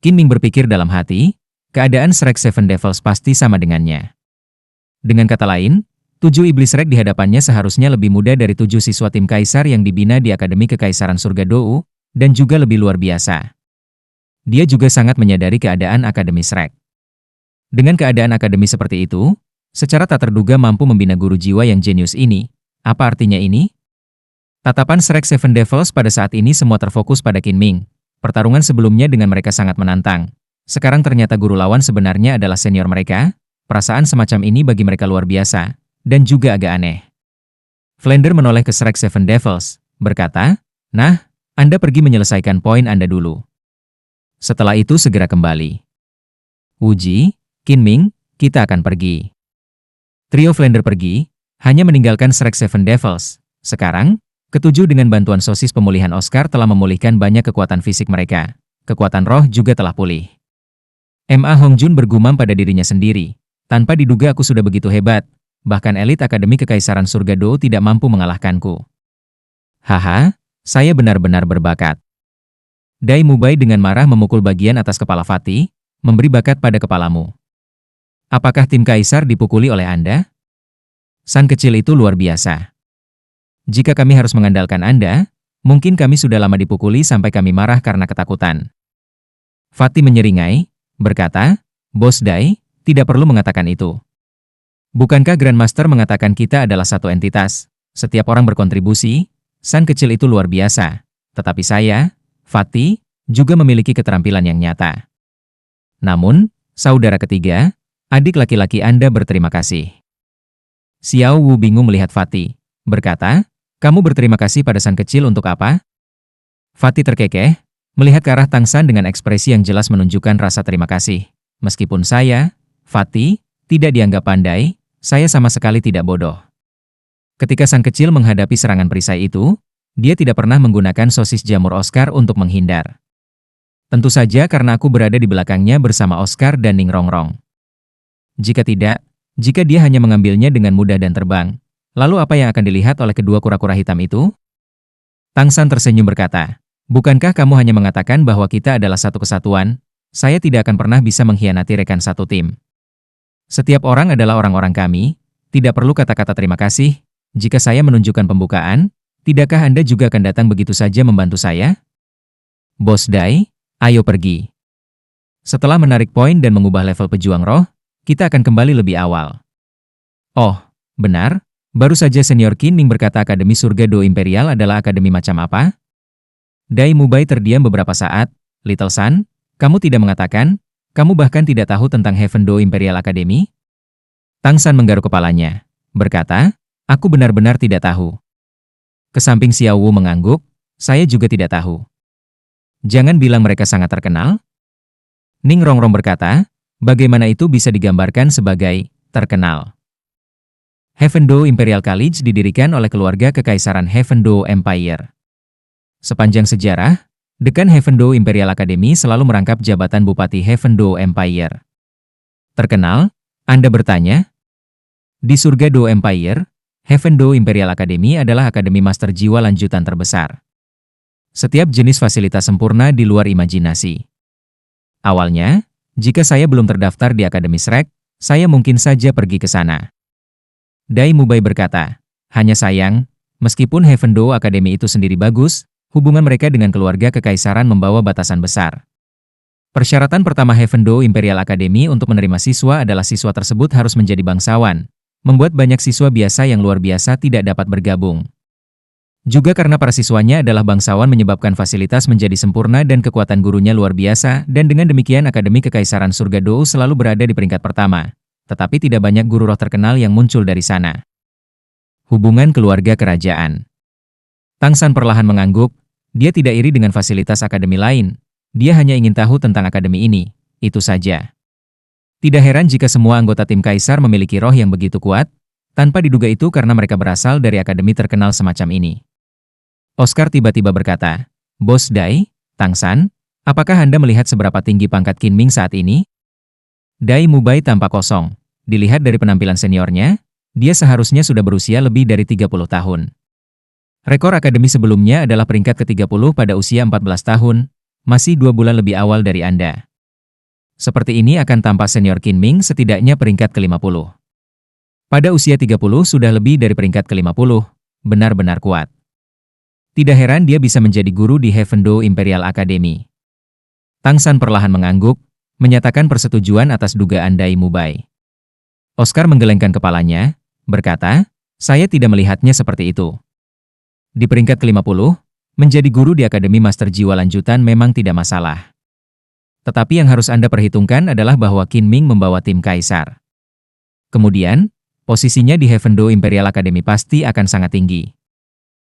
Qin Ming berpikir dalam hati, keadaan Shrek Seven Devils pasti sama dengannya. Dengan kata lain, 7 iblis Shrek di hadapannya seharusnya lebih muda dari 7 siswa tim Kaisar yang dibina di Akademi Kekaisaran Surga Dou, dan juga lebih luar biasa. Dia juga sangat menyadari keadaan Akademi Shrek. Dengan keadaan akademi seperti itu, secara tak terduga mampu membina guru jiwa yang jenius ini. Apa artinya ini? Tatapan Shrek Seven Devils pada saat ini semua terfokus pada Qin Ming. Pertarungan sebelumnya dengan mereka sangat menantang. Sekarang ternyata guru lawan sebenarnya adalah senior mereka. Perasaan semacam ini bagi mereka luar biasa, dan juga agak aneh. Flounder menoleh ke Shrek Seven Devils, berkata, "Nah, Anda pergi menyelesaikan poin Anda dulu. Setelah itu segera kembali. Wuji, Qin Ming, kita akan pergi." Trio Flounder pergi, hanya meninggalkan Shrek Seven Devils. Sekarang, ketujuh dengan bantuan sosis pemulihan Oscar telah memulihkan banyak kekuatan fisik mereka. Kekuatan roh juga telah pulih. Ma Hongjun bergumam pada dirinya sendiri. Tanpa diduga aku sudah begitu hebat. Bahkan elit Akademi Kekaisaran Surga Dou tidak mampu mengalahkanku. Haha, saya benar-benar berbakat. Dai Mubai dengan marah memukul bagian atas kepala Fatih, memberi bakat pada kepalamu. Apakah tim Kaisar dipukuli oleh Anda? San kecil itu luar biasa. Jika kami harus mengandalkan Anda, mungkin kami sudah lama dipukuli sampai kami marah karena ketakutan. Fatih menyeringai, berkata, Bos Dai, tidak perlu mengatakan itu. Bukankah Grandmaster mengatakan kita adalah satu entitas, setiap orang berkontribusi? San kecil itu luar biasa. Tetapi saya, Fatih, juga memiliki keterampilan yang nyata. Namun, saudara ketiga, adik laki-laki Anda berterima kasih. Xiao Wu bingung melihat Fatih, berkata, kamu berterima kasih pada San kecil untuk apa? Fatih terkekeh, melihat ke arah Tang San dengan ekspresi yang jelas menunjukkan rasa terima kasih. Meskipun saya, Fatih, tidak dianggap pandai, saya sama sekali tidak bodoh. Ketika San kecil menghadapi serangan perisai itu, dia tidak pernah menggunakan sosis jamur Oscar untuk menghindar. Tentu saja karena aku berada di belakangnya bersama Oscar dan Ning Rongrong. Jika tidak, jika dia hanya mengambilnya dengan mudah dan terbang, lalu apa yang akan dilihat oleh kedua kura-kura hitam itu? Tang San tersenyum berkata, bukankah kamu hanya mengatakan bahwa kita adalah satu kesatuan? Saya tidak akan pernah bisa mengkhianati rekan satu tim. Setiap orang adalah orang-orang kami, tidak perlu kata-kata terima kasih. Jika saya menunjukkan pembukaan, tidakkah Anda juga akan datang begitu saja membantu saya? Bos Dai, ayo pergi. Setelah menarik poin dan mengubah level pejuang roh, kita akan kembali lebih awal. Oh, benar? Baru saja Senior Qin Ming berkata Akademi Surga Dou Imperial adalah akademi macam apa? Dai Mubai terdiam beberapa saat. Little Sun, kamu tidak mengatakan, kamu bahkan tidak tahu tentang Heaven Dou Imperial Academy? Tang San menggaruk kepalanya, berkata, aku benar-benar tidak tahu. Kesamping Xiao Wu mengangguk, saya juga tidak tahu. Jangan bilang mereka sangat terkenal. Ning Rongrong berkata, bagaimana itu bisa digambarkan sebagai terkenal? Heaven Dou Imperial College didirikan oleh keluarga Kekaisaran Heaven Dou Empire. Sepanjang sejarah, Dekan Heaven Dou Imperial Academy selalu merangkap jabatan Bupati Heaven Dou Empire. Terkenal? Anda bertanya? Di Surga Dou Empire, Heaven Dou Imperial Academy adalah akademi master jiwa lanjutan terbesar. Setiap jenis fasilitas sempurna di luar imajinasi. Awalnya, jika saya belum terdaftar di Akademi Shrek, saya mungkin saja pergi ke sana. Dai Mubai berkata, hanya sayang, meskipun Heaven Dou Academy itu sendiri bagus, hubungan mereka dengan keluarga kekaisaran membawa batasan besar. Persyaratan pertama Heaven Dou Imperial Academy untuk menerima siswa adalah siswa tersebut harus menjadi bangsawan, membuat banyak siswa biasa yang luar biasa tidak dapat bergabung. Juga karena para siswanya adalah bangsawan menyebabkan fasilitas menjadi sempurna dan kekuatan gurunya luar biasa, dan dengan demikian Akademi Kekaisaran Surga Dou selalu berada di peringkat pertama. Tetapi tidak banyak guru roh terkenal yang muncul dari sana. Hubungan keluarga kerajaan. Tang San perlahan mengangguk, dia tidak iri dengan fasilitas akademi lain, dia hanya ingin tahu tentang akademi ini, itu saja. Tidak heran jika semua anggota tim Kaisar memiliki roh yang begitu kuat, tanpa diduga itu karena mereka berasal dari akademi terkenal semacam ini. Oscar tiba-tiba berkata, Bos Dai, Tang San, apakah Anda melihat seberapa tinggi pangkat Qin Ming saat ini? Dai Mubai tampak kosong. Dilihat dari penampilan seniornya, dia seharusnya sudah berusia lebih dari 30 tahun. Rekor akademi sebelumnya adalah peringkat ke-30 pada usia 14 tahun, masih 2 bulan lebih awal dari Anda. Seperti ini akan tampak senior Qinming setidaknya peringkat ke-50. Pada usia 30 sudah lebih dari peringkat ke-50, benar-benar kuat. Tidak heran dia bisa menjadi guru di Heavendo Imperial Academy. Tang San perlahan mengangguk, menyatakan persetujuan atas dugaan Dai Mubai. Oscar menggelengkan kepalanya, berkata, saya tidak melihatnya seperti itu. Di peringkat ke-50, menjadi guru di Akademi Master Jiwa Lanjutan memang tidak masalah. Tetapi yang harus Anda perhitungkan adalah bahwa Qinming membawa tim kaisar. Kemudian, posisinya di Heavendo Imperial Academy pasti akan sangat tinggi.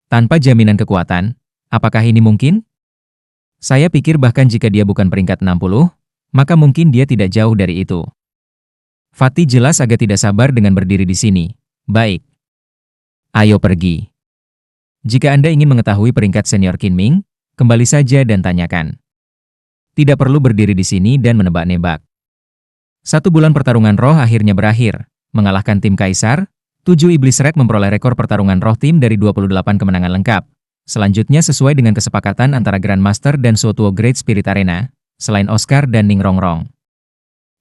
Tanpa jaminan kekuatan, apakah ini mungkin? Saya pikir bahkan jika dia bukan peringkat 60, maka mungkin dia tidak jauh dari itu. Fatih jelas agak tidak sabar dengan berdiri di sini. Baik. Ayo pergi. Jika Anda ingin mengetahui peringkat senior Qinming, kembali saja dan tanyakan. Tidak perlu berdiri di sini dan menebak-nebak. 1 bulan pertarungan roh akhirnya berakhir, mengalahkan tim Kaisar. 7 Iblis Rek memperoleh rekor pertarungan roh tim dari 28 kemenangan lengkap. Selanjutnya sesuai dengan kesepakatan antara Grandmaster dan Suotuo Great Spirit Arena, selain Oscar dan Ning Rongrong.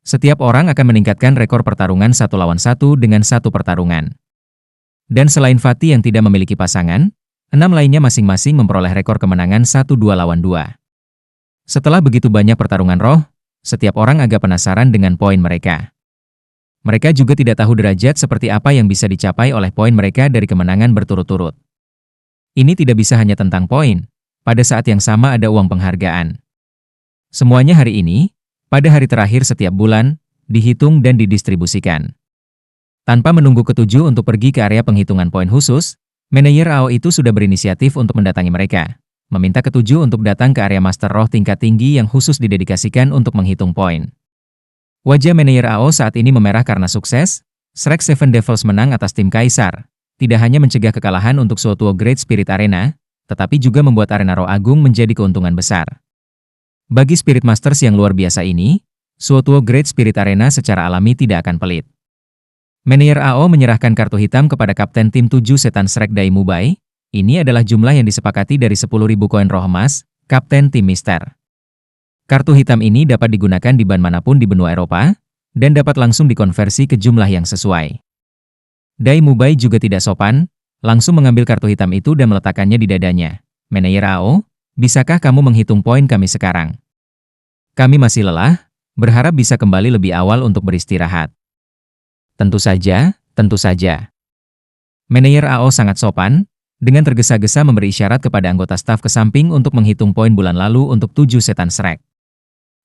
Setiap orang akan meningkatkan rekor pertarungan 1 lawan 1 dengan 1 pertarungan. Dan selain Fatih yang tidak memiliki pasangan, 6 lainnya masing-masing memperoleh rekor kemenangan 1-2 lawan 2. Setelah begitu banyak pertarungan roh, setiap orang agak penasaran dengan poin mereka. Mereka juga tidak tahu derajat seperti apa yang bisa dicapai oleh poin mereka dari kemenangan berturut-turut. Ini tidak bisa hanya tentang poin, pada saat yang sama ada uang penghargaan. Semuanya hari ini, pada hari terakhir setiap bulan, dihitung dan didistribusikan. Tanpa menunggu ketujuh untuk pergi ke area penghitungan poin khusus, manajer AO itu sudah berinisiatif untuk mendatangi mereka, meminta ketujuh untuk datang ke area Master Roh tingkat tinggi yang khusus didedikasikan untuk menghitung poin. Wajah manajer AO saat ini memerah karena sukses. Shrek Seven Devils menang atas tim Kaisar, tidak hanya mencegah kekalahan untuk Suotuo Great Spirit Arena, tetapi juga membuat arena Roh Agung menjadi keuntungan besar. Bagi Spirit Masters yang luar biasa ini, Suotuo Great Spirit Arena secara alami tidak akan pelit. Manajer AO menyerahkan kartu hitam kepada Kapten Tim 7 Setan Shrek Dai Mubai. Ini adalah jumlah yang disepakati dari 10.000 koin roh emas, Kapten Tim Mister. Kartu hitam ini dapat digunakan di ban manapun di benua Eropa, dan dapat langsung dikonversi ke jumlah yang sesuai. Dai Mubai juga tidak sopan, langsung mengambil kartu hitam itu dan meletakkannya di dadanya. Manajer AO, bisakah kamu menghitung poin kami sekarang? Kami masih lelah, berharap bisa kembali lebih awal untuk beristirahat. Tentu saja, tentu saja. Manajer AO sangat sopan, dengan tergesa-gesa memberi isyarat kepada anggota staf ke samping untuk menghitung poin bulan lalu untuk 7 Setan Shrek.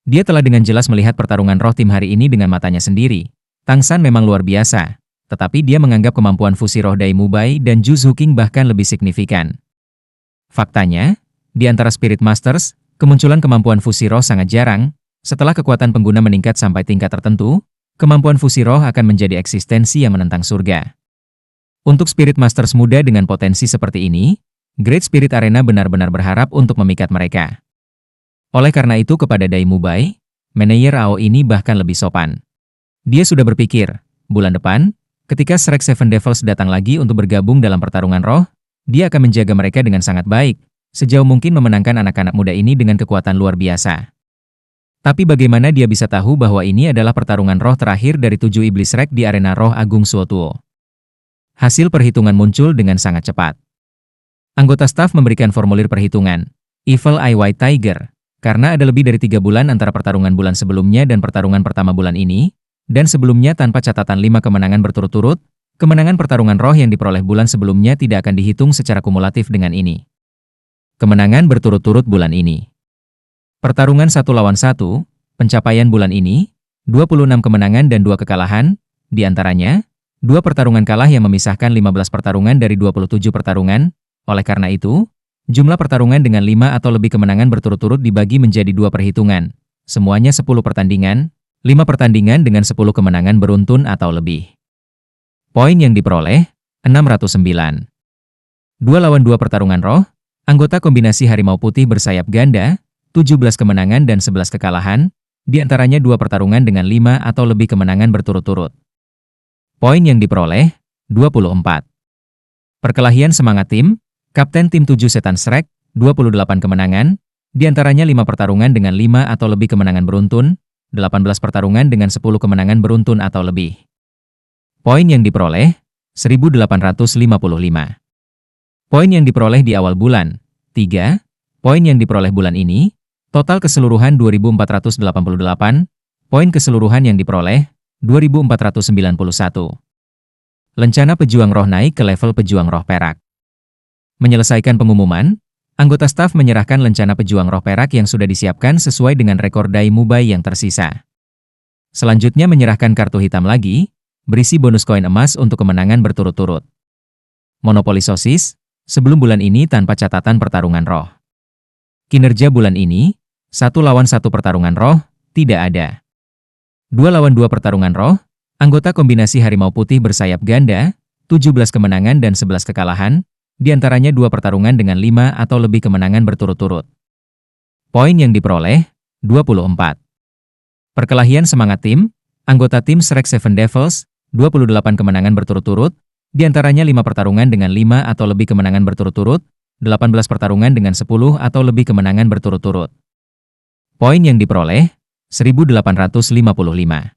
Dia telah dengan jelas melihat pertarungan roh tim hari ini dengan matanya sendiri. Tang San memang luar biasa, tetapi dia menganggap kemampuan fusi roh Dai Mubai dan Ju Zuking bahkan lebih signifikan. Faktanya, di antara Spirit Masters, kemunculan kemampuan fusi roh sangat jarang. Setelah kekuatan pengguna meningkat sampai tingkat tertentu, kemampuan fusi roh akan menjadi eksistensi yang menentang surga. Untuk Spirit Masters muda dengan potensi seperti ini, Great Spirit Arena benar-benar berharap untuk memikat mereka. Oleh karena itu kepada Dai Mubai, manajer AO ini bahkan lebih sopan. Dia sudah berpikir, bulan depan, ketika Shrek Seven Devils datang lagi untuk bergabung dalam pertarungan roh, dia akan menjaga mereka dengan sangat baik, sejauh mungkin memenangkan anak-anak muda ini dengan kekuatan luar biasa. Tapi bagaimana dia bisa tahu bahwa ini adalah pertarungan roh terakhir dari 7 Iblis Rek di arena Roh Agung Suotuo? Hasil perhitungan muncul dengan sangat cepat. Anggota staf memberikan formulir perhitungan, Evil Eye White Tiger, karena ada lebih dari 3 bulan antara pertarungan bulan sebelumnya dan pertarungan pertama bulan ini, dan sebelumnya tanpa catatan 5 kemenangan berturut-turut, kemenangan pertarungan roh yang diperoleh bulan sebelumnya tidak akan dihitung secara kumulatif dengan ini. Kemenangan berturut-turut bulan ini. Pertarungan 1 lawan 1, pencapaian bulan ini, 26 kemenangan dan 2 kekalahan, di antaranya, 2 pertarungan kalah yang memisahkan 15 pertarungan dari 27 pertarungan. Oleh karena itu, jumlah pertarungan dengan 5 atau lebih kemenangan berturut-turut dibagi menjadi 2 perhitungan. Semuanya 10 pertandingan, 5 pertandingan dengan 10 kemenangan beruntun atau lebih. Poin yang diperoleh, 609. 2 lawan 2 pertarungan roh, anggota kombinasi Harimau Putih bersayap ganda, 17 kemenangan dan 11 kekalahan, di antaranya 2 pertarungan dengan 5 atau lebih kemenangan berturut-turut. Poin yang diperoleh, 24. Perkelahian semangat tim, Kapten Tim 7 Setan Shrek, 28 kemenangan, di antaranya 5 pertarungan dengan 5 atau lebih kemenangan beruntun, 18 pertarungan dengan 10 kemenangan beruntun atau lebih. Poin yang diperoleh, 1855. Poin yang diperoleh di awal bulan, 3. Poin yang diperoleh bulan ini, total keseluruhan 2488, poin keseluruhan yang diperoleh, 2491. Lencana pejuang roh naik ke level pejuang roh perak. Menyelesaikan pengumuman, anggota staf menyerahkan lencana pejuang roh perak yang sudah disiapkan sesuai dengan rekor Dai Mubai yang tersisa. Selanjutnya menyerahkan kartu hitam lagi, berisi bonus koin emas untuk kemenangan berturut-turut. Monopoli sosis, sebelum bulan ini tanpa catatan pertarungan roh. Kinerja bulan ini, 1 lawan 1 pertarungan roh, tidak ada. 2 lawan 2 pertarungan roh, anggota kombinasi harimau putih bersayap ganda, 17 kemenangan dan 11 kekalahan, diantaranya 2 pertarungan dengan 5 atau lebih kemenangan berturut-turut. Poin yang diperoleh, 24. Perkelahian semangat tim, anggota tim Shrek Seven Devils, 28 kemenangan berturut-turut, diantaranya 5 pertarungan dengan 5 atau lebih kemenangan berturut-turut, 18 pertarungan dengan 10 atau lebih kemenangan berturut-turut. Poin yang diperoleh, 1855.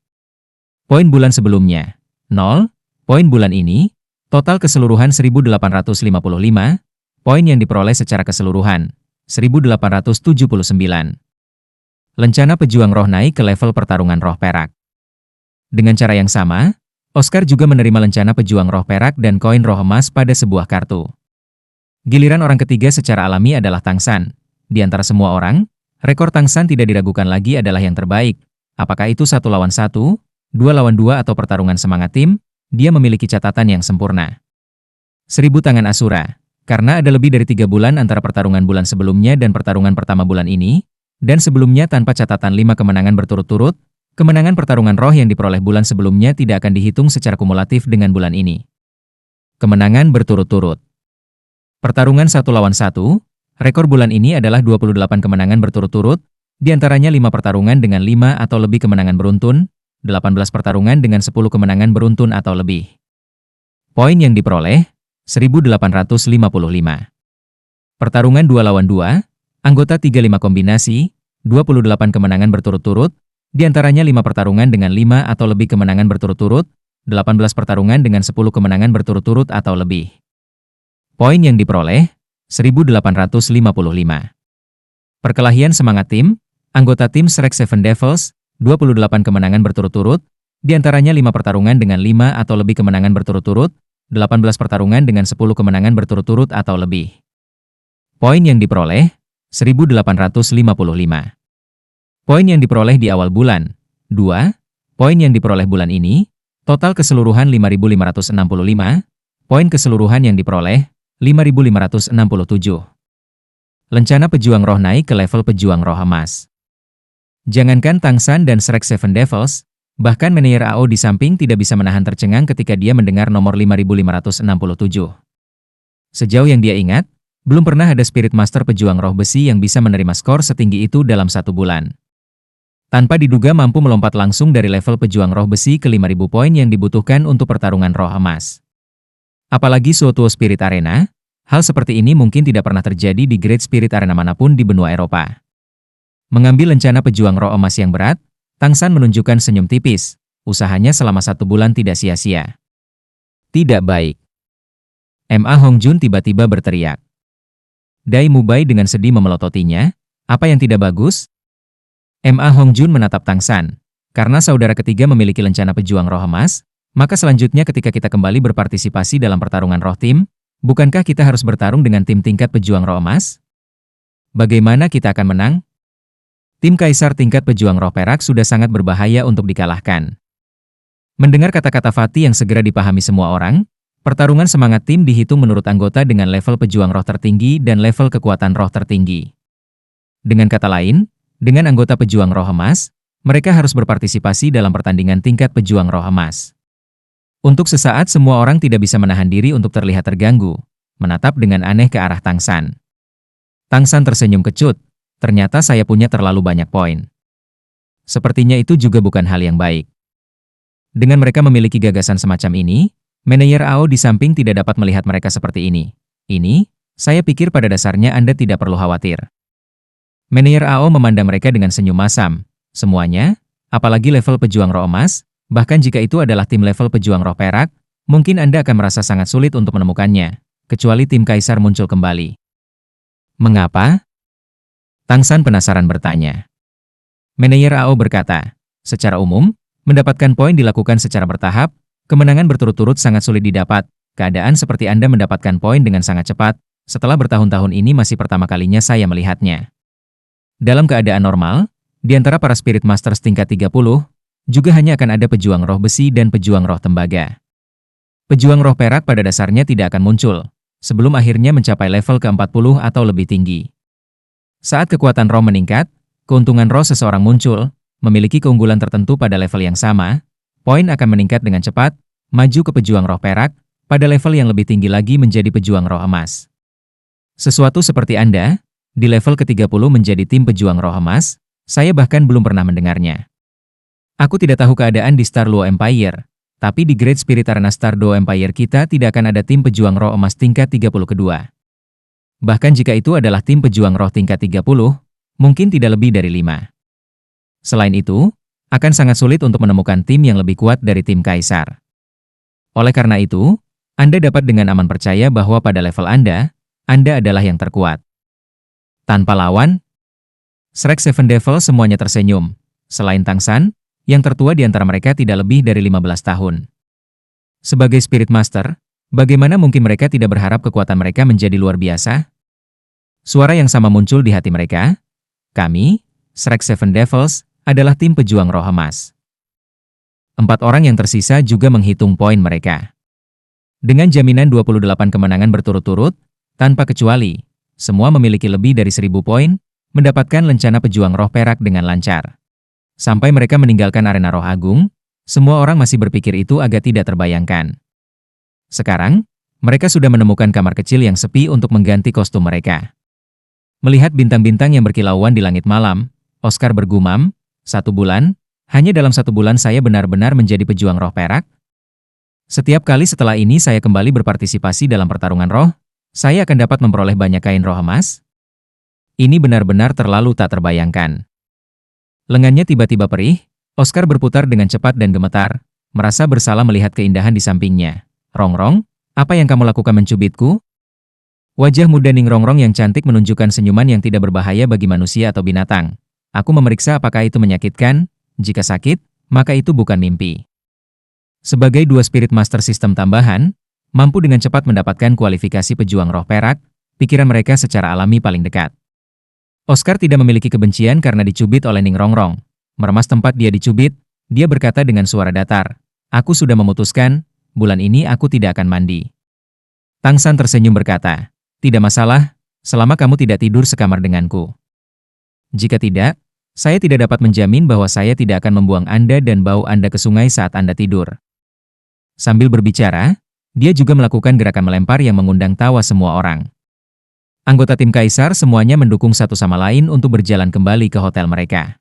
Poin bulan sebelumnya, 0. Poin bulan ini, total keseluruhan 1855, poin yang diperoleh secara keseluruhan, 1879. Lencana pejuang roh naik ke level pertarungan roh perak. Dengan cara yang sama, Oscar juga menerima lencana pejuang roh perak dan koin roh emas pada sebuah kartu. Giliran orang ketiga secara alami adalah Tangsan. Di antara semua orang, rekor Tangsan tidak diragukan lagi adalah yang terbaik. Apakah itu 1 lawan 1, 2 lawan 2 atau pertarungan semangat tim, dia memiliki catatan yang sempurna. 1000 tangan Asura. Karena ada lebih dari 3 bulan antara pertarungan bulan sebelumnya dan pertarungan pertama bulan ini, dan sebelumnya tanpa catatan 5 kemenangan berturut-turut, kemenangan pertarungan roh yang diperoleh bulan sebelumnya tidak akan dihitung secara kumulatif dengan bulan ini. Kemenangan berturut-turut. Pertarungan 1 lawan 1, rekor bulan ini adalah 28 kemenangan berturut-turut, diantaranya 5 pertarungan dengan 5 atau lebih kemenangan beruntun, 18 pertarungan dengan 10 kemenangan beruntun atau lebih. Poin yang diperoleh, 1855. Pertarungan 2 lawan 2, anggota 35 kombinasi, 28 kemenangan berturut-turut, diantaranya 5 pertarungan dengan 5 atau lebih kemenangan berturut-turut, 18 pertarungan dengan 10 kemenangan berturut-turut atau lebih. Poin yang diperoleh, 1855. Perkelahian semangat tim, anggota tim Shrek Seven Devils, 28 kemenangan berturut-turut, diantaranya 5 pertarungan dengan 5 atau lebih kemenangan berturut-turut, 18 pertarungan dengan 10 kemenangan berturut-turut atau lebih. Poin yang diperoleh, 1855. Poin yang diperoleh di awal bulan, 2. Poin yang diperoleh bulan ini, total keseluruhan 5.565, poin keseluruhan yang diperoleh, 5.567. Lencana pejuang roh naik ke level pejuang roh emas. Jangankan Tangsan dan Shrek Seven Devils, bahkan manajer AO di samping tidak bisa menahan tercengang ketika dia mendengar nomor 5.567. Sejauh yang dia ingat, belum pernah ada Spirit Master pejuang roh besi yang bisa menerima skor setinggi itu dalam 1 bulan. Tanpa diduga mampu melompat langsung dari level pejuang roh besi ke 5.000 poin yang dibutuhkan untuk pertarungan roh emas. Apalagi suatu Spirit Arena, hal seperti ini mungkin tidak pernah terjadi di Great Spirit Arena manapun di benua Eropa. Mengambil lencana pejuang roh emas yang berat, Tangsan menunjukkan senyum tipis. Usahanya selama 1 bulan tidak sia-sia. Tidak baik. Ma Hongjun tiba-tiba berteriak. Dai Mubai dengan sedih memelototinya. Apa yang tidak bagus? Ma Hongjun menatap Tangsan. Karena saudara ketiga memiliki lencana pejuang roh emas, maka selanjutnya ketika kita kembali berpartisipasi dalam pertarungan roh tim, bukankah kita harus bertarung dengan tim tingkat pejuang roh emas? Bagaimana kita akan menang? Tim Kaisar tingkat pejuang roh perak sudah sangat berbahaya untuk dikalahkan. Mendengar kata-kata Fatih yang segera dipahami semua orang, pertarungan semangat tim dihitung menurut anggota dengan level pejuang roh tertinggi dan level kekuatan roh tertinggi. Dengan kata lain, dengan anggota pejuang roh emas, mereka harus berpartisipasi dalam pertandingan tingkat pejuang roh emas. Untuk sesaat semua orang tidak bisa menahan diri untuk terlihat terganggu, menatap dengan aneh ke arah Tangsan. Tangsan tersenyum kecut. Ternyata saya punya terlalu banyak poin. Sepertinya itu juga bukan hal yang baik. Dengan mereka memiliki gagasan semacam ini, manajer AO di samping tidak dapat melihat mereka seperti ini. Ini, saya pikir pada dasarnya Anda tidak perlu khawatir. Manajer AO memandang mereka dengan senyum masam. Semuanya, apalagi level pejuang roh emas, bahkan jika itu adalah tim level pejuang roh perak, mungkin Anda akan merasa sangat sulit untuk menemukannya, kecuali tim Kaisar muncul kembali. Mengapa? Tang San penasaran bertanya. Manajer AO berkata, secara umum, mendapatkan poin dilakukan secara bertahap, kemenangan berturut-turut sangat sulit didapat, keadaan seperti Anda mendapatkan poin dengan sangat cepat, setelah bertahun-tahun ini masih pertama kalinya saya melihatnya. Dalam keadaan normal, di antara para Spirit Masters tingkat 30, juga hanya akan ada pejuang roh besi dan pejuang roh tembaga. Pejuang roh perak pada dasarnya tidak akan muncul, sebelum akhirnya mencapai level ke-40 atau lebih tinggi. Saat kekuatan roh meningkat, keuntungan roh seseorang muncul, memiliki keunggulan tertentu pada level yang sama, poin akan meningkat dengan cepat, maju ke pejuang roh perak, pada level yang lebih tinggi lagi menjadi pejuang roh emas. Sesuatu seperti Anda, di level ke-30 menjadi tim pejuang roh emas, saya bahkan belum pernah mendengarnya. Aku tidak tahu keadaan di Star Luo Empire, tapi di Great Spirit Arena Star Luo Empire kita tidak akan ada tim pejuang roh emas tingkat 30 kedua. Bahkan jika itu adalah tim pejuang roh tingkat 30, mungkin tidak lebih dari 5. Selain itu, akan sangat sulit untuk menemukan tim yang lebih kuat dari tim Kaisar. Oleh karena itu, Anda dapat dengan aman percaya bahwa pada level Anda adalah yang terkuat. Tanpa lawan, Shrek Seven Devil semuanya tersenyum. Selain Tang San, yang tertua di antara mereka tidak lebih dari 15 tahun. Sebagai Spirit Master, bagaimana mungkin mereka tidak berharap kekuatan mereka menjadi luar biasa? Suara yang sama muncul di hati mereka. Kami, Shrek Seven Devils, adalah tim pejuang roh emas. 4 orang yang tersisa juga menghitung poin mereka. Dengan jaminan 28 kemenangan berturut-turut, tanpa kecuali, semua memiliki lebih dari 1000 poin, mendapatkan lencana pejuang roh perak dengan lancar. Sampai mereka meninggalkan arena roh agung, semua orang masih berpikir itu agak tidak terbayangkan. Sekarang, mereka sudah menemukan kamar kecil yang sepi untuk mengganti kostum mereka. Melihat bintang-bintang yang berkilauan di langit malam, Oscar bergumam, 1 bulan, hanya dalam 1 bulan saya benar-benar menjadi pejuang roh perak. Setiap kali setelah ini saya kembali berpartisipasi dalam pertarungan roh, saya akan dapat memperoleh banyak kain roh emas. Ini benar-benar terlalu tak terbayangkan. Lengannya tiba-tiba perih, Oscar berputar dengan cepat dan gemetar, merasa bersalah melihat keindahan di sampingnya. Rongrong, apa yang kamu lakukan mencubitku? Wajah muda Ning Rongrong yang cantik menunjukkan senyuman yang tidak berbahaya bagi manusia atau binatang. Aku memeriksa apakah itu menyakitkan, jika sakit, maka itu bukan mimpi. Sebagai 2 Spirit Master sistem tambahan, mampu dengan cepat mendapatkan kualifikasi pejuang roh perak, pikiran mereka secara alami paling dekat. Oscar tidak memiliki kebencian karena dicubit oleh Ning Rongrong. Meremas tempat dia dicubit, dia berkata dengan suara datar, aku sudah memutuskan, bulan ini aku tidak akan mandi. Tang San tersenyum berkata, tidak masalah, selama kamu tidak tidur sekamar denganku. Jika tidak, saya tidak dapat menjamin bahwa saya tidak akan membuang Anda dan bau Anda ke sungai saat Anda tidur. Sambil berbicara, dia juga melakukan gerakan melempar yang mengundang tawa semua orang. Anggota tim Kaisar semuanya mendukung satu sama lain untuk berjalan kembali ke hotel mereka.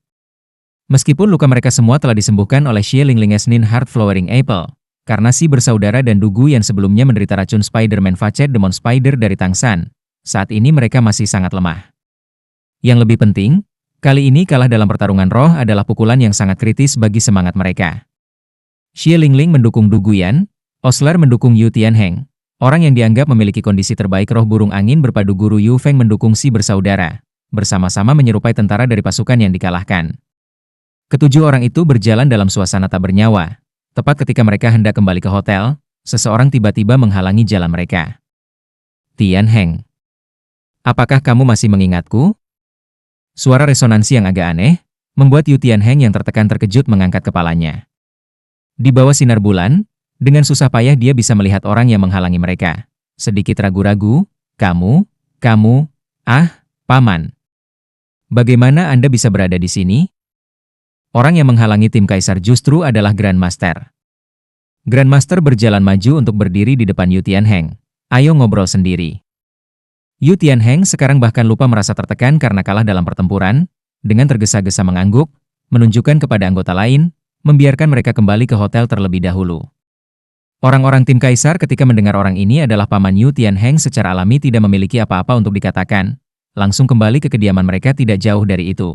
Meskipun luka mereka semua telah disembuhkan oleh Xie Lingling Esnin Heart Flowering Apple, karena si bersaudara dan Dugu yang sebelumnya menderita racun Spider-Man Facet Demon Spider dari Tang San, saat ini mereka masih sangat lemah. Yang lebih penting, kali ini kalah dalam pertarungan roh adalah pukulan yang sangat kritis bagi semangat mereka. Xie Lingling mendukung Du Guyan, Osler mendukung Yu Tianheng, orang yang dianggap memiliki kondisi terbaik roh burung angin berpadu guru Yu Feng mendukung si bersaudara, bersama-sama menyerupai tentara dari pasukan yang dikalahkan. Ketujuh orang itu berjalan dalam suasana tak bernyawa. Tepat ketika mereka hendak kembali ke hotel, seseorang tiba-tiba menghalangi jalan mereka. Tianheng. Apakah kamu masih mengingatku? Suara resonansi yang agak aneh, membuat Yu Tianheng yang tertekan terkejut mengangkat kepalanya. Di bawah sinar bulan, dengan susah payah dia bisa melihat orang yang menghalangi mereka. Sedikit ragu-ragu, kamu, Paman. Bagaimana Anda bisa berada di sini? Orang yang menghalangi tim Kaisar justru adalah Grandmaster. Grandmaster berjalan maju untuk berdiri di depan Yu Tianheng. Ayo ngobrol sendiri. Yu Tianheng sekarang bahkan lupa merasa tertekan karena kalah dalam pertempuran, dengan tergesa-gesa mengangguk, menunjukkan kepada anggota lain, membiarkan mereka kembali ke hotel terlebih dahulu. Orang-orang tim Kaisar ketika mendengar orang ini adalah Paman Yu Tianheng secara alami tidak memiliki apa-apa untuk dikatakan, langsung kembali ke kediaman mereka tidak jauh dari itu.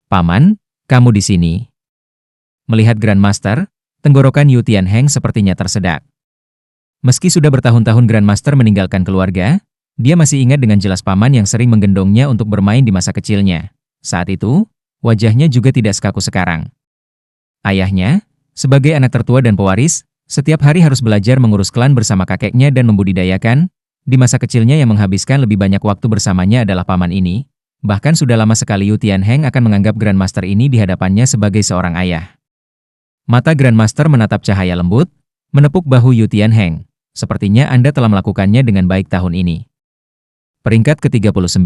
Paman, kamu di sini. Melihat Grandmaster, tenggorokan Yu Tianheng sepertinya tersedak. Meski sudah bertahun-tahun Grandmaster meninggalkan keluarga, dia masih ingat dengan jelas paman yang sering menggendongnya untuk bermain di masa kecilnya. Saat itu, wajahnya juga tidak sekaku sekarang. Ayahnya, sebagai anak tertua dan pewaris, setiap hari harus belajar mengurus klan bersama kakeknya dan membudidayakan. Di masa kecilnya yang menghabiskan lebih banyak waktu bersamanya adalah paman ini. Bahkan sudah lama sekali Yu Tianheng akan menganggap Grandmaster ini di hadapannya sebagai seorang ayah. Mata Grandmaster menatap cahaya lembut, menepuk bahu Yu Tianheng. Sepertinya Anda telah melakukannya dengan baik tahun ini. Peringkat ke-39,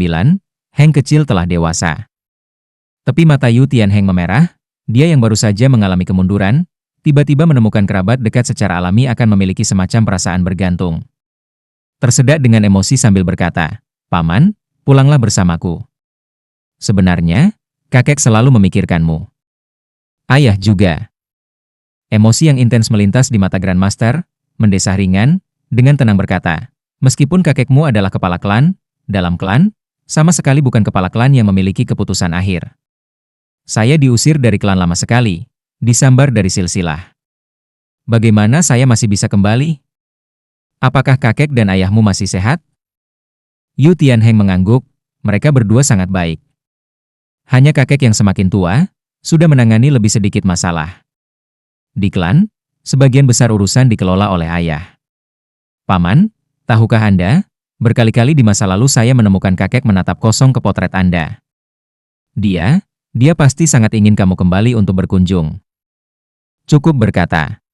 Heng kecil telah dewasa. Tepi mata Yu Tianheng memerah, dia yang baru saja mengalami kemunduran, tiba-tiba menemukan kerabat dekat secara alami akan memiliki semacam perasaan bergantung. Tersedak dengan emosi sambil berkata, "Paman, pulanglah bersamaku. Sebenarnya, kakek selalu memikirkanmu." Ayah juga. Emosi yang intens melintas di mata Grandmaster, mendesah ringan, dengan tenang berkata, "Meskipun kakekmu adalah kepala klan, dalam klan, sama sekali bukan kepala klan yang memiliki keputusan akhir. Saya diusir dari klan lama sekali, disambar dari silsilah. Bagaimana saya masih bisa kembali? Apakah kakek dan ayahmu masih sehat?" Yu Tianheng mengangguk, mereka berdua sangat baik. Hanya kakek yang semakin tua, sudah menangani lebih sedikit masalah. Di klan, sebagian besar urusan dikelola oleh ayah. "Paman, tahukah Anda, berkali-kali di masa lalu saya menemukan kakek menatap kosong ke potret Anda. Dia pasti sangat ingin kamu kembali untuk berkunjung." Cukup berkata.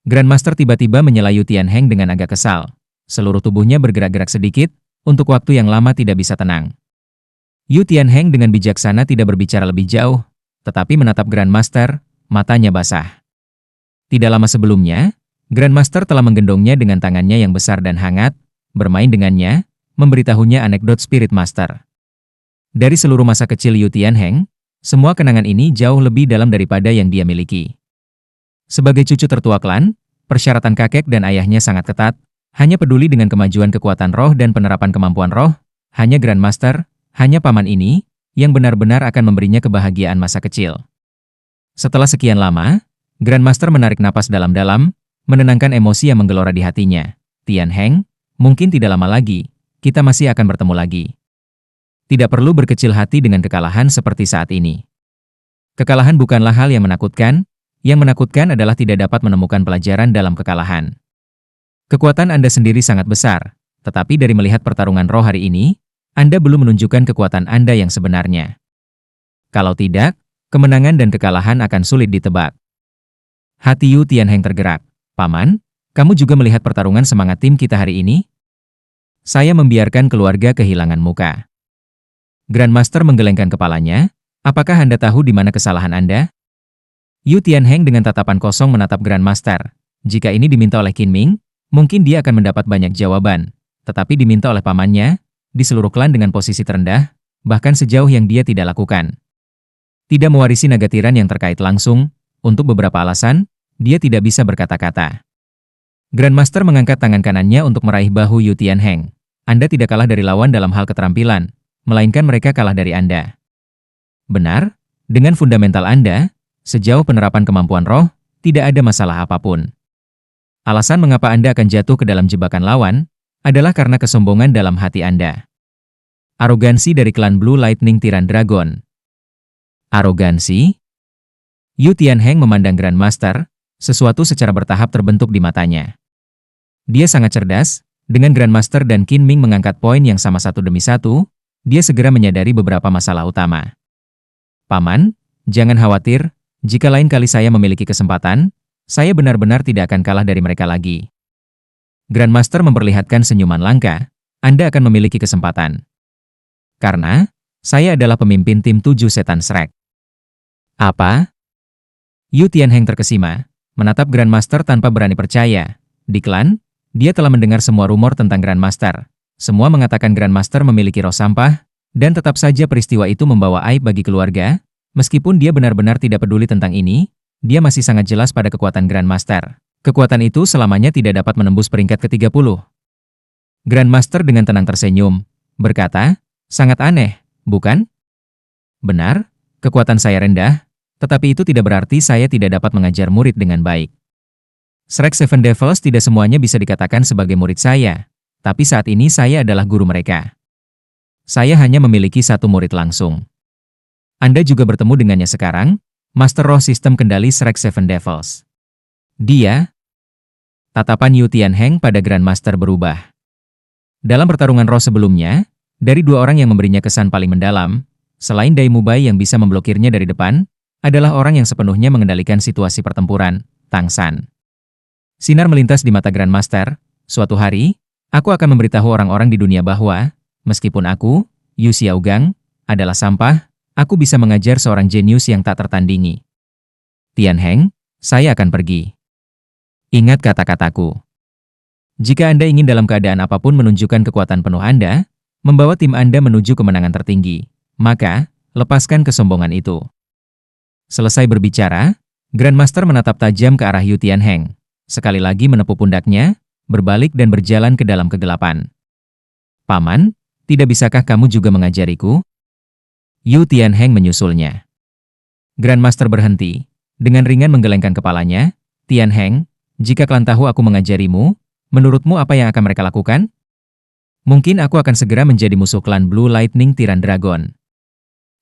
Grandmaster tiba-tiba menyela Yu Tianheng dengan agak kesal. Seluruh tubuhnya bergerak-gerak sedikit, untuk waktu yang lama tidak bisa tenang. Yu Tianheng dengan bijaksana tidak berbicara lebih jauh, tetapi menatap Grandmaster, matanya basah. Tidak lama sebelumnya, Grandmaster telah menggendongnya dengan tangannya yang besar dan hangat, bermain dengannya, memberitahunya anekdot Spirit Master. Dari seluruh masa kecil Yu Tianheng, semua kenangan ini jauh lebih dalam daripada yang dia miliki. Sebagai cucu tertua klan, persyaratan kakek dan ayahnya sangat ketat, hanya peduli dengan kemajuan kekuatan roh dan penerapan kemampuan roh, hanya Grandmaster, hanya paman ini, yang benar-benar akan memberinya kebahagiaan masa kecil. Setelah sekian lama, Grandmaster menarik napas dalam-dalam, menenangkan emosi yang menggelora di hatinya. "Tianheng, mungkin tidak lama lagi, kita masih akan bertemu lagi. Tidak perlu berkecil hati dengan kekalahan seperti saat ini. Kekalahan bukanlah hal yang menakutkan adalah tidak dapat menemukan pelajaran dalam kekalahan. Kekuatan Anda sendiri sangat besar, tetapi dari melihat pertarungan roh hari ini, Anda belum menunjukkan kekuatan Anda yang sebenarnya. Kalau tidak, kemenangan dan kekalahan akan sulit ditebak." Hati Yu Tianheng tergerak. "Paman, kamu juga melihat pertarungan semangat tim kita hari ini? Saya membiarkan keluarga kehilangan muka." Grandmaster menggelengkan kepalanya. "Apakah Anda tahu di mana kesalahan Anda?" Yu Tianheng dengan tatapan kosong menatap Grandmaster. Jika ini diminta oleh Qin Ming, mungkin dia akan mendapat banyak jawaban. Tetapi diminta oleh pamannya, di seluruh klan dengan posisi terendah, bahkan sejauh yang dia tidak lakukan. Tidak mewarisi naga tiran yang terkait langsung, untuk beberapa alasan, dia tidak bisa berkata-kata. Grandmaster mengangkat tangan kanannya untuk meraih bahu Yu Tianheng. "Anda tidak kalah dari lawan dalam hal keterampilan, melainkan mereka kalah dari Anda. Benar, dengan fundamental Anda, sejauh penerapan kemampuan roh, tidak ada masalah apapun. Alasan mengapa Anda akan jatuh ke dalam jebakan lawan, adalah karena kesombongan dalam hati Anda. Arogansi dari klan Blue Lightning Tiran Dragon." Arogansi? Yu Tianheng memandang Grandmaster, sesuatu secara bertahap terbentuk di matanya. Dia sangat cerdas, dengan Grandmaster dan Qin Ming mengangkat poin yang sama satu demi satu, dia segera menyadari beberapa masalah utama. "Paman, jangan khawatir, jika lain kali saya memiliki kesempatan, saya benar-benar tidak akan kalah dari mereka lagi." Grandmaster memperlihatkan senyuman langka, "Anda akan memiliki kesempatan. Karena, saya adalah pemimpin tim 7 Setan Shrek." "Apa?" Yu Tianheng terkesima, menatap Grandmaster tanpa berani percaya. Di klan, dia telah mendengar semua rumor tentang Grandmaster. Semua mengatakan Grandmaster memiliki roh sampah, dan tetap saja peristiwa itu membawa aib bagi keluarga. Meskipun dia benar-benar tidak peduli tentang ini, dia masih sangat jelas pada kekuatan Grandmaster. Kekuatan itu selamanya tidak dapat menembus peringkat ke-30. Grandmaster dengan tenang tersenyum, berkata, "Sangat aneh, bukan? Benar, kekuatan saya rendah, Tetapi itu tidak berarti saya tidak dapat mengajar murid dengan baik. Shrek Seven Devils tidak semuanya bisa dikatakan sebagai murid saya, tapi saat ini saya adalah guru mereka. Saya hanya memiliki satu murid langsung. Anda juga bertemu dengannya sekarang, Master Roh Sistem Kendali Shrek Seven Devils. Dia, tatapan Yu Tianheng pada Grandmaster berubah. Dalam pertarungan roh sebelumnya, dari dua orang yang memberinya kesan paling mendalam, selain Dai Mubai yang bisa memblokirnya dari depan, adalah orang yang sepenuhnya mengendalikan situasi pertempuran, Tang San. Sinar melintas di mata Grandmaster, suatu hari, aku akan memberitahu orang-orang di dunia bahwa, meskipun aku, Yu Xiaogang, adalah sampah, aku bisa mengajar seorang jenius yang tak tertandingi. Tianheng, saya akan pergi. Ingat kata-kataku. Jika Anda ingin dalam keadaan apapun menunjukkan kekuatan penuh Anda, membawa tim Anda menuju kemenangan tertinggi, maka, lepaskan kesombongan itu. Selesai berbicara, Grandmaster menatap tajam ke arah Yu Tianheng, sekali lagi menepuk pundaknya, berbalik dan berjalan ke dalam kegelapan. Paman, tidak bisakah kamu juga mengajariku? Yu Tianheng menyusulnya. Grandmaster berhenti, dengan ringan menggelengkan kepalanya. Tianheng, jika klan tahu aku mengajarimu, menurutmu apa yang akan mereka lakukan? Mungkin aku akan segera menjadi musuh klan Blue Lightning Tiran Dragon.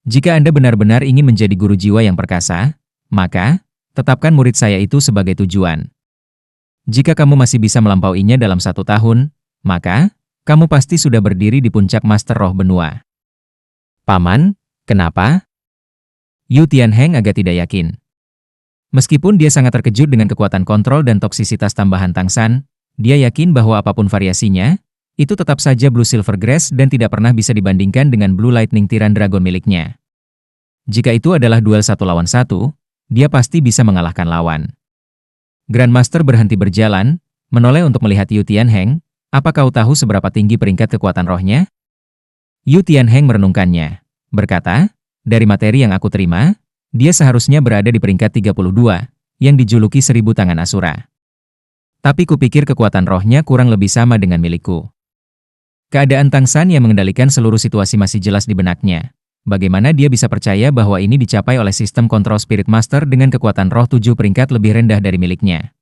Jika Anda benar-benar ingin menjadi guru jiwa yang perkasa, maka, tetapkan murid saya itu sebagai tujuan. Jika kamu masih bisa melampauinya dalam 1 tahun, maka, kamu pasti sudah berdiri di puncak Master Roh Benua. Paman, kenapa? Yu Tianheng agak tidak yakin. Meskipun dia sangat terkejut dengan kekuatan kontrol dan toksisitas tambahan Tang San, dia yakin bahwa apapun variasinya, itu tetap saja Blue Silver Grass dan tidak pernah bisa dibandingkan dengan Blue Lightning Tiran Dragon miliknya. Jika itu adalah duel 1 lawan 1, dia pasti bisa mengalahkan lawan. Grandmaster berhenti berjalan, menoleh untuk melihat Yu Tianheng. Apa kau tahu seberapa tinggi peringkat kekuatan rohnya? Yu Tianheng merenungkannya, berkata, dari materi yang aku terima, dia seharusnya berada di peringkat 32, yang dijuluki 1000 tangan Asura. Tapi kupikir kekuatan rohnya kurang lebih sama dengan milikku. Keadaan Tang San yang mengendalikan seluruh situasi masih jelas di benaknya. Bagaimana dia bisa percaya bahwa ini dicapai oleh sistem kontrol Spirit Master dengan kekuatan roh 7 peringkat lebih rendah dari miliknya?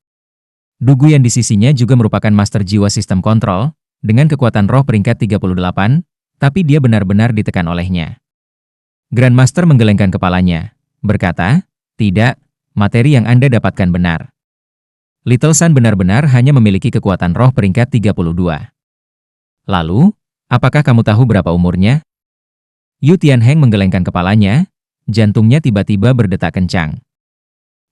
Dugu yang di sisinya juga merupakan master jiwa sistem kontrol, dengan kekuatan roh peringkat 38, tapi dia benar-benar ditekan olehnya. Grandmaster menggelengkan kepalanya, berkata, tidak, materi yang Anda dapatkan benar. Little Sun benar-benar hanya memiliki kekuatan roh peringkat 32. Lalu, apakah kamu tahu berapa umurnya? Yu Tianheng menggelengkan kepalanya, jantungnya tiba-tiba berdetak kencang.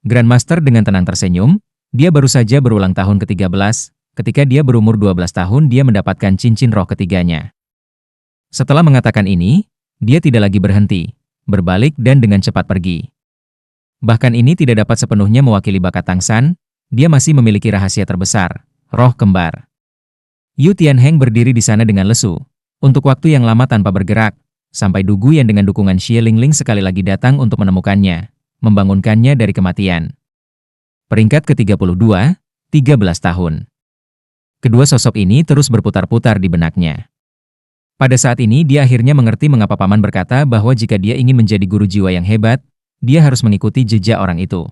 Grandmaster dengan tenang tersenyum, dia baru saja berulang tahun ke-13, ketika dia berumur 12 tahun dia mendapatkan cincin roh ketiganya. Setelah mengatakan ini, dia tidak lagi berhenti, berbalik dan dengan cepat pergi. Bahkan ini tidak dapat sepenuhnya mewakili bakat Tang San, dia masih memiliki rahasia terbesar, roh kembar. Yu Tianheng berdiri di sana dengan lesu, untuk waktu yang lama tanpa bergerak, sampai Dugu yang dengan dukungan Xie Lingling sekali lagi datang untuk menemukannya, membangunkannya dari kematian. Peringkat ke-32, 13 tahun. Kedua sosok ini terus berputar-putar di benaknya. Pada saat ini dia akhirnya mengerti mengapa Paman berkata bahwa jika dia ingin menjadi guru jiwa yang hebat, dia harus mengikuti jejak orang itu.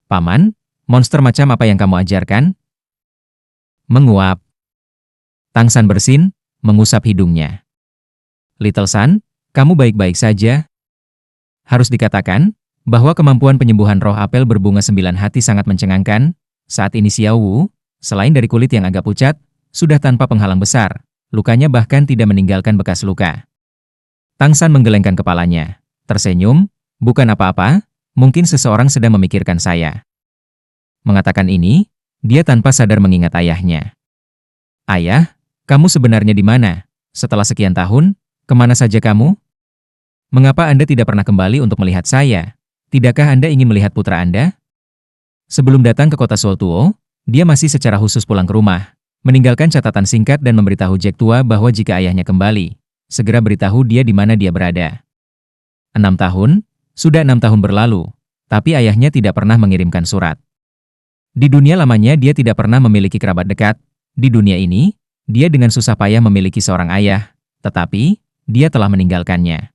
Paman, monster macam apa yang kamu ajarkan? Menguap. Tang San bersin, mengusap hidungnya. Little Sun, kamu baik-baik saja? Harus dikatakan, bahwa kemampuan penyembuhan roh apel berbunga 9 hati sangat mencengangkan. Saat ini Xiao Wu, selain dari kulit yang agak pucat, sudah tanpa penghalang besar, lukanya bahkan tidak meninggalkan bekas luka. Tang San menggelengkan kepalanya, tersenyum, bukan apa-apa, mungkin seseorang sedang memikirkan saya. Mengatakan ini, dia tanpa sadar mengingat ayahnya. Ayah, kamu sebenarnya di mana? Setelah sekian tahun, kemana saja kamu? Mengapa Anda tidak pernah kembali untuk melihat saya? Tidakkah Anda ingin melihat putra Anda? Sebelum datang ke kota Seoul Tuo, dia masih secara khusus pulang ke rumah, meninggalkan catatan singkat dan memberitahu Jack Tua bahwa jika ayahnya kembali, segera beritahu dia di mana dia berada. 6 tahun, sudah 6 tahun berlalu, tapi ayahnya tidak pernah mengirimkan surat. Di dunia lamanya dia tidak pernah memiliki kerabat dekat, di dunia ini, dia dengan susah payah memiliki seorang ayah, tetapi dia telah meninggalkannya.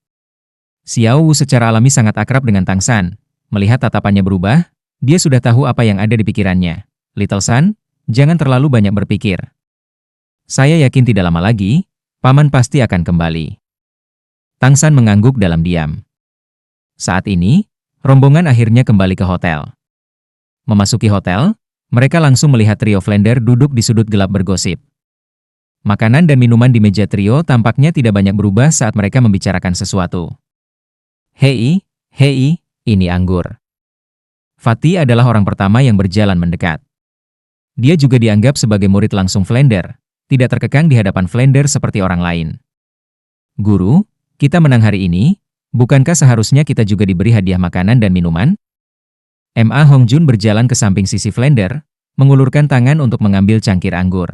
Xiao Wu secara alami sangat akrab dengan Tang San, Melihat tatapannya berubah, dia sudah tahu apa yang ada di pikirannya. Little Sun, jangan terlalu banyak berpikir. Saya yakin tidak lama lagi, Paman pasti akan kembali. Tang San mengangguk dalam diam. Saat ini, rombongan akhirnya kembali ke hotel. Memasuki hotel, mereka langsung melihat trio Flander duduk di sudut gelap bergosip. Makanan dan minuman di meja trio tampaknya tidak banyak berubah saat mereka membicarakan sesuatu. Hei, ini anggur. Fatih adalah orang pertama yang berjalan mendekat. Dia juga dianggap sebagai murid langsung Flander, tidak terkekang di hadapan Flander seperti orang lain. Guru, kita menang hari ini, bukankah seharusnya kita juga diberi hadiah makanan dan minuman? Ma Hongjun berjalan ke samping sisi Flander, mengulurkan tangan untuk mengambil cangkir anggur.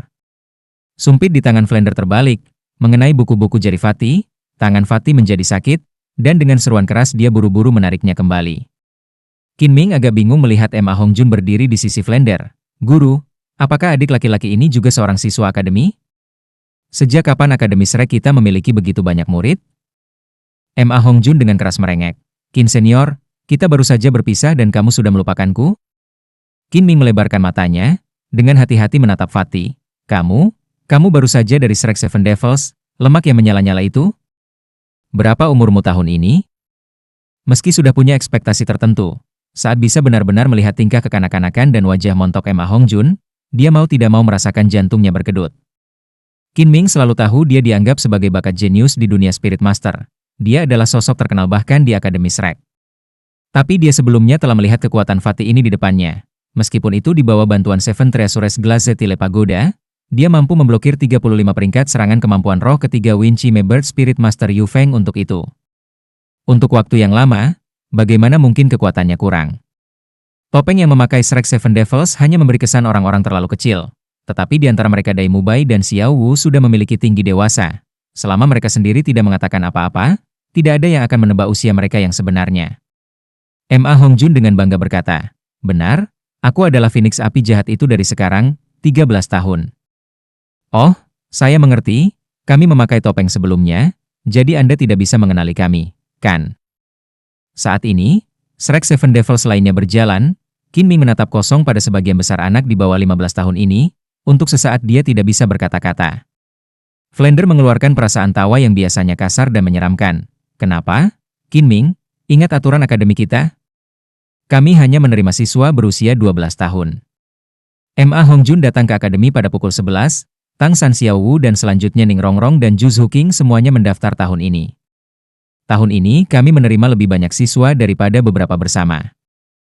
Sumpit di tangan Flander terbalik, mengenai buku-buku jari Fatih, tangan Fatih menjadi sakit, dan dengan seruan keras dia buru-buru menariknya kembali. Qin Ming agak bingung melihat Ma Hongjun berdiri di sisi Flander. Guru, apakah adik laki-laki ini juga seorang siswa akademi? Sejak kapan Akademi Shrek kita memiliki begitu banyak murid? Ma Hongjun dengan keras merengek. Qin Senior, kita baru saja berpisah dan kamu sudah melupakanku? Qin Ming melebarkan matanya, dengan hati-hati menatap Fatih. Kamu baru saja dari Shrek Seven Devils, lemak yang menyala-nyala itu? Berapa umurmu tahun ini? Meski sudah punya ekspektasi tertentu, saat bisa benar-benar melihat tingkah kekanak-kanakan dan wajah montok Ma Hongjun, dia mau tidak mau merasakan jantungnya berkedut. Qin Ming selalu tahu dia dianggap sebagai bakat jenius di dunia Spirit Master. Dia adalah sosok terkenal bahkan di Akademi Shrek. Tapi dia sebelumnya telah melihat kekuatan Fatih ini di depannya. Meskipun itu di bawah bantuan Seven Treasures Glaze Tile Pagoda, dia mampu memblokir 35 peringkat serangan kemampuan roh ketiga Winchi Bird Spirit Master Yu Feng untuk itu. Untuk waktu yang lama, bagaimana mungkin kekuatannya kurang? Topeng yang memakai Shrek Seven Devils hanya memberi kesan orang-orang terlalu kecil. Tetapi di antara mereka Dai Mubai dan Xiao Wu sudah memiliki tinggi dewasa. Selama mereka sendiri tidak mengatakan apa-apa, tidak ada yang akan menebak usia mereka yang sebenarnya. Ma Hongjun dengan bangga berkata, benar, aku adalah Phoenix api jahat itu dari sekarang, 13 tahun. Oh, saya mengerti, kami memakai topeng sebelumnya, jadi Anda tidak bisa mengenali kami, kan? Saat ini, Shrek Seven Devils lainnya berjalan, Qin Ming menatap kosong pada sebagian besar anak di bawah 15 tahun ini, untuk sesaat dia tidak bisa berkata-kata. Flander mengeluarkan perasaan tawa yang biasanya kasar dan menyeramkan. Kenapa? Qin Ming, ingat aturan akademi kita? Kami hanya menerima siswa berusia 12 tahun. Ma Hongjun datang ke akademi pada pukul 11, Tang San Xiaowu dan selanjutnya Ning Rongrong dan Zhu Zuqing semuanya mendaftar tahun ini. Tahun ini kami menerima lebih banyak siswa daripada beberapa bersama.